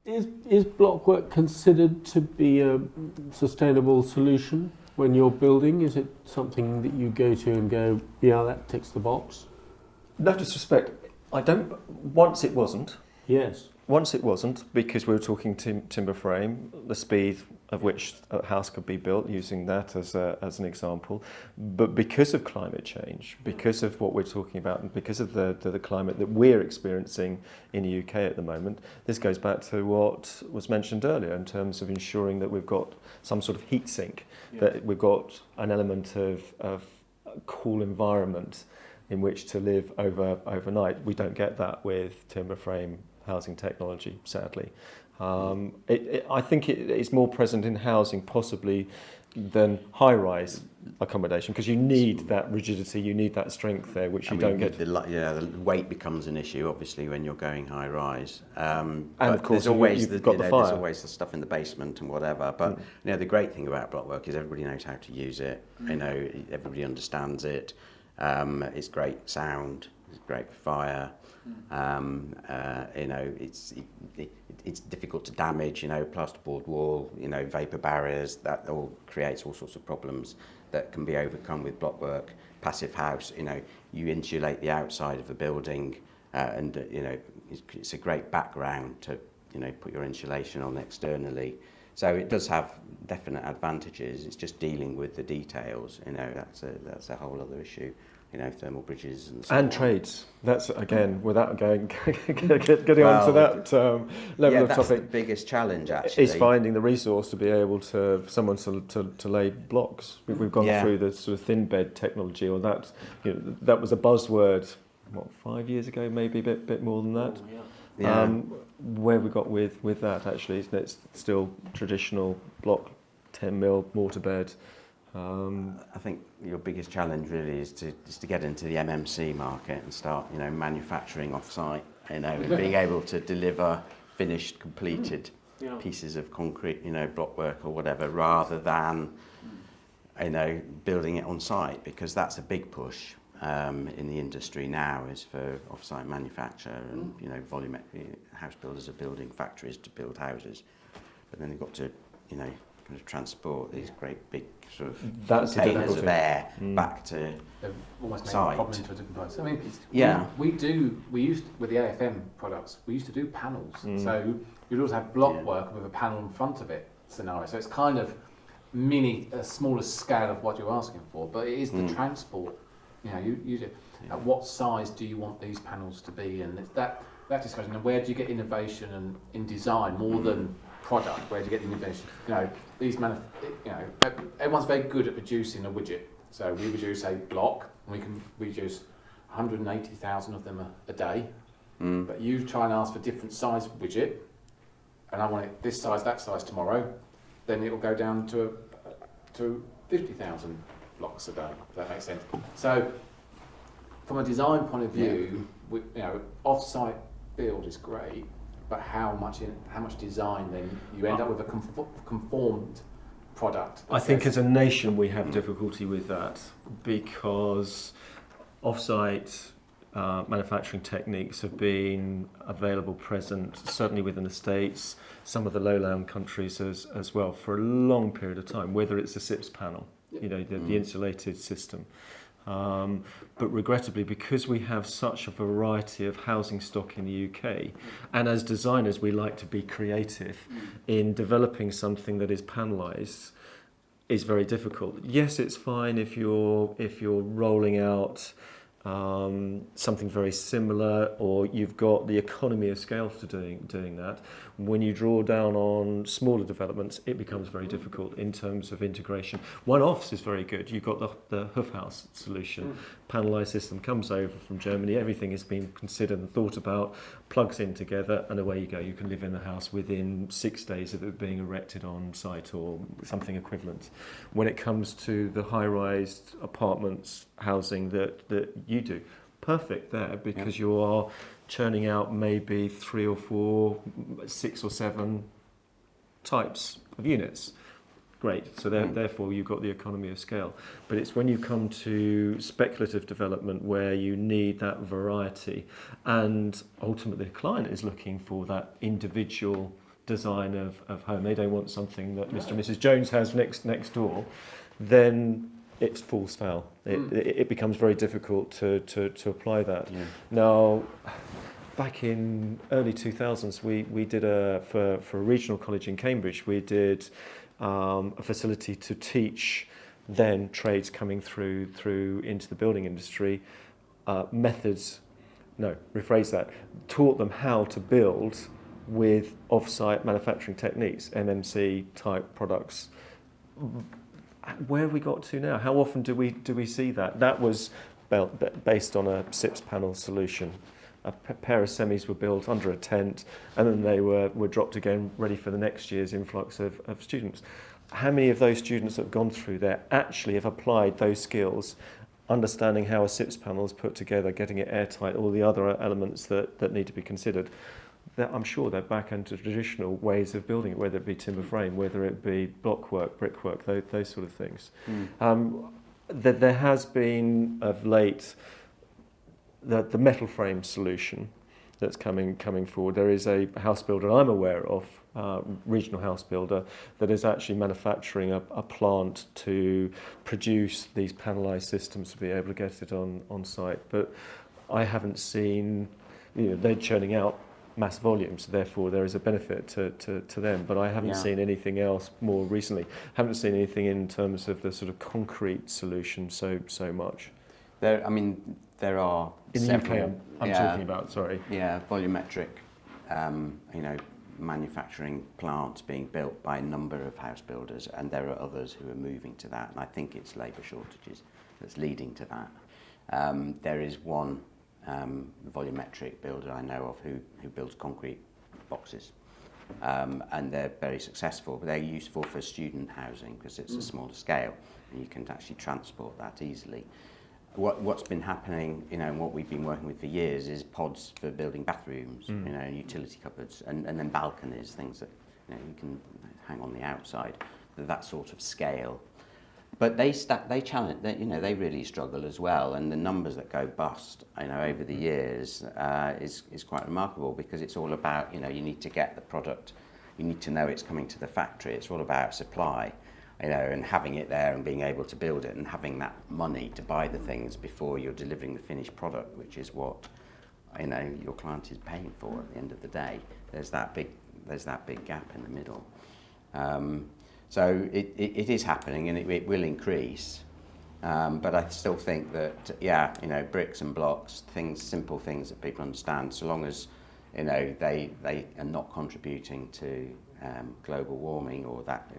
Is blockwork considered to be a sustainable solution when you're building? Is it something that you go to and go, yeah, that ticks the box? No disrespect, I don't. Once it wasn't. Yes. Once it wasn't, because we were talking timber frame, the speed of which a house could be built using that as an example. But because of climate change, because of what we're talking about, and because of the climate that we're experiencing in the UK at the moment, this goes back to what was mentioned earlier in terms of ensuring that we've got some sort of heat sink, that we've got an element of a cool environment in which to live overnight. We don't get that with timber frame housing technology, sadly. I think it's more present in housing possibly than high-rise accommodation, because you need that rigidity, you need that strength there, which you don't get. The weight becomes an issue, obviously, when you're going high-rise. And of course, there's always you've got the fire. There's always the stuff in the basement and whatever. But the great thing about blockwork is everybody knows how to use it. Everybody understands it. It's great sound. It's great for fire. It's difficult to damage, plasterboard wall, vapor barriers, that all creates all sorts of problems that can be overcome with blockwork. Passive house, you insulate the outside of the building, and it's a great background to put your insulation on externally. So it does have definite advantages. It's just dealing with the details, that's a whole other issue. Thermal bridges and so on. Trades. That's, again, without getting on to that level of that's topic. The biggest challenge, actually. Is finding the resource to be able to, someone to lay blocks. We've gone through the sort of thin bed technology, or that, that was a buzzword, 5 years ago, maybe a bit more than that. Where we got with that, actually, it's still traditional block, 10 mil mortar bed. I think your biggest challenge really is to get into the MMC market and start, manufacturing off-site, and being able to deliver finished, completed pieces of concrete, blockwork or whatever, rather than, building it on site, because that's a big push in the industry now, is for off-site manufacture, and volumetric house builders are building factories to build houses, but then they've got to, kind of transport these great big sort of containers of air back to almost site. Make a problem into a different place. I mean, we used with the AFM products, we used to do panels. So you'd also have block work with a panel in front of it scenario. So it's kind of a smaller scale of what you're asking for, but it is the transport. At what size do you want these panels to be, and it's that discussion. And where do you get innovation and in design more than product? Where do you get the innovation? Everyone's very good at producing a widget. So we produce a block, and we can produce 180,000 of them a day. But you try and ask for different size widget, and I want it this size, that size tomorrow, then it will go down to 50,000 blocks a day. If that makes sense. So from a design point of view, off-site build is great. But how much design then you end up with a conformed product? I think as a nation we have difficulty with that, because off-site manufacturing techniques have been available, present, certainly within the States, some of the lowland countries as well, for a long period of time, whether it's a SIPS panel, the insulated system. But regrettably, because we have such a variety of housing stock in the UK, and as designers we like to be creative in developing something that is panelised, is very difficult. Yes, it's fine if you're rolling out something very similar, or you've got the economy of scale for doing that. When you draw down on smaller developments, it becomes very difficult in terms of integration. One-offs is very good. You've got the Hoof House solution. Panelised system comes over from Germany. Everything has been considered and thought about, plugs in together, and away you go. You can live in the house within 6 days of it being erected on site or something equivalent. When it comes to the high-rise apartments housing that you do, perfect there, because you are churning out maybe 3 or 4, 6 or 7 types of units. Great. So therefore you've got the economy of scale. But it's when you come to speculative development where you need that variety, and ultimately the client is looking for that individual design of home. They don't want something that Mr. and Mrs. Jones has next door. Then it falls foul. It becomes very difficult to apply that. Yeah. Now, back in early 2000s, we did for a regional college in Cambridge, we did a facility to teach then trades coming through into the building industry, taught them how to build with off-site manufacturing techniques, MMC type products. Where have we got to now? How often do we see that? That was based on a SIPS panel solution. A pair of semis were built under a tent, and then they were dropped again, ready for the next year's influx of students. How many of those students that have gone through there actually have applied those skills, understanding how a SIPS panel is put together, getting it airtight, all the other elements that need to be considered? I'm sure they're back into traditional ways of building it, whether it be timber frame, whether it be blockwork, brickwork, those sort of things. There has been of late the metal frame solution that's coming forward. There is a house builder I'm aware of, regional house builder, that is actually manufacturing a plant to produce these panelised systems to be able to get it on site. But I haven't seen, they're churning out mass volumes, therefore there is a benefit to them. But I haven't seen anything else more recently. Haven't seen anything in terms of the sort of concrete solution so much. There are in the UK. I'm talking about. Sorry. Yeah, volumetric, manufacturing plants being built by a number of house builders, and there are others who are moving to that. And I think it's labour shortages that's leading to that. There is one volumetric builder I know of who builds concrete boxes, and they're very successful. But they're useful for student housing because it's a smaller scale, and you can actually transport that easily. What's been happening, and what we've been working with for years is pods for building bathrooms, utility cupboards, and then balconies, things that you can hang on the outside, that sort of scale. But they challenge, they really struggle as well, and the numbers that go bust, over the years is quite remarkable, because it's all about, you need to get the product, you need to know it's coming to the factory. It's all about supply. And having it there and being able to build it and having that money to buy the things before you're delivering the finished product, which is what your client is paying for at the end of the day. There's that big gap in the middle. So it is happening, and it will increase. But I still think that bricks and blocks, simple things that people understand, so long as they are not contributing to global warming, or that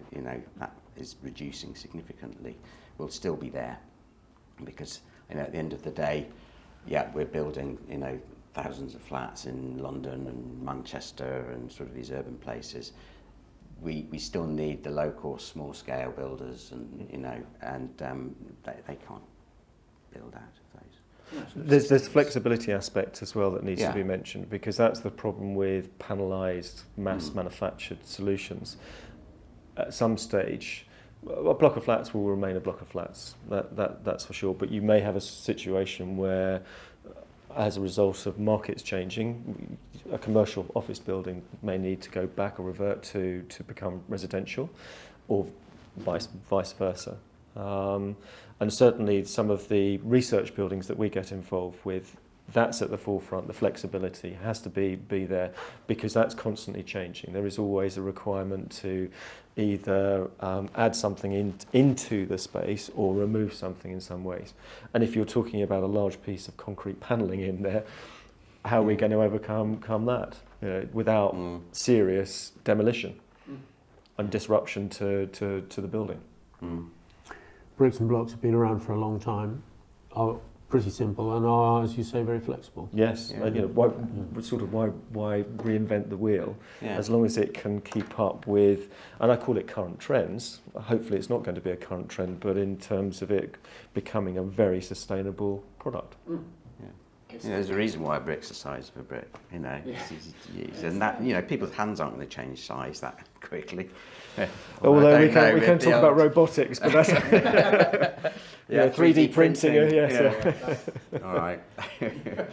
that is reducing significantly, will still be there, because at the end of the day, we're building thousands of flats in London and Manchester and sort of these urban places. We still need the local small scale builders, and they can't build out of those. There's flexibility aspect as well that needs to be mentioned, because that's the problem with panelised, mass-manufactured solutions. At some stage, a block of flats will remain a block of flats, that's for sure, but you may have a situation where, as a result of markets changing, a commercial office building may need to go back or revert to become residential, or vice versa. And certainly some of the research buildings that we get involved with, that's at the forefront. The flexibility has to be there, because that's constantly changing. There is always a requirement to either add something into the space or remove something in some ways. And if you're talking about a large piece of concrete panelling in there, how are we going to overcome that without serious demolition and disruption to the building? Bricks and blocks have been around for a long time, are pretty simple, and are, as you say, very flexible. Yes, why reinvent the wheel? As long as it can keep up with, and I call it current trends. Hopefully it's not going to be a current trend, but in terms of it becoming a very sustainable product. there's a reason why a brick's the size of a brick, you know. Yeah. It's easy to use. And that, you know, people's hands aren't going to change size that quickly. Although we I don't know can with talk the about old- robotics, but that's Yeah, 3D printing. Yes. Yeah. All right.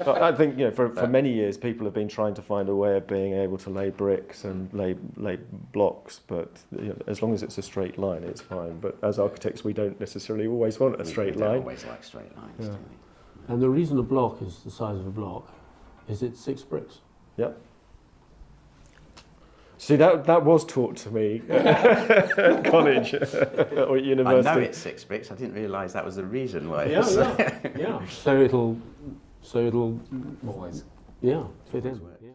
I think, you know, for many years people have been trying to find a way of being able to lay bricks and lay blocks, but you know, as long as it's a straight line, it's fine. But as architects, we don't necessarily always want a straight We don't line. always like straight lines, Yeah. do we? And the reason a block is the size of a block is it's 6 bricks. Yep. See, that was taught to me at college or at I university. know it's 6 bricks. I didn't realise that was the reason why. Yeah, it's- yeah, yeah. So it'll Always. yeah fit in. Work. Yeah.